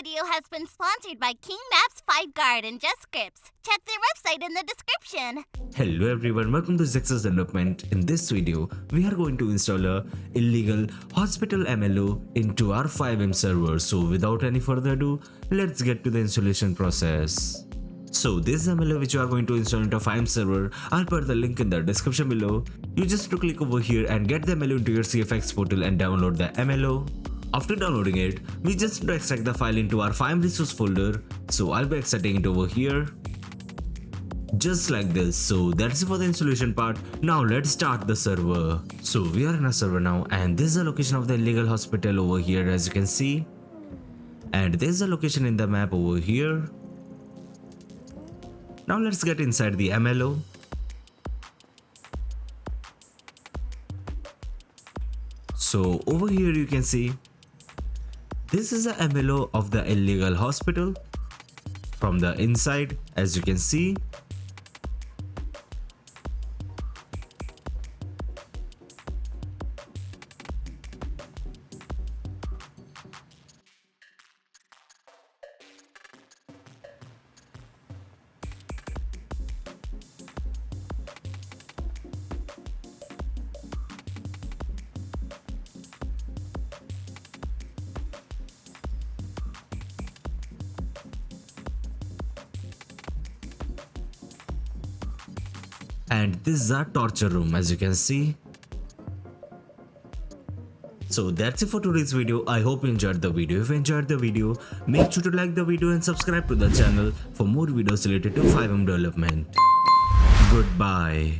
video has been sponsored by King Maps, 5Guard, and Just Scripts. Check their website in the description. Hello everyone, welcome to Zexus development. In this video, we are going to install a illegal hospital MLO into our FiveM server. So without any further ado, let's get to the installation process. So this MLO which you are going to install into FiveM server, I'll put the link in the description below. You just have to click over here and get the MLO into your CFX portal and download the MLO. After downloading it, we just need to extract the file into our FiveM resource folder. So I'll be extracting it over here. Just like this. So that's it for the installation part. Now let's start the server. So we are in a server now, and this is the location of the illegal hospital over here, as you can see. And this is the location in the map over here. Now let's get inside the MLO. So over here you can see this is the MLO of the illegal hospital from the inside, as you can see. And this is our torture room, as you can see. So that's it for today's video. I hope you enjoyed the video. If you enjoyed the video, make sure to like the video and subscribe to the channel for more videos related to FiveM development. Goodbye.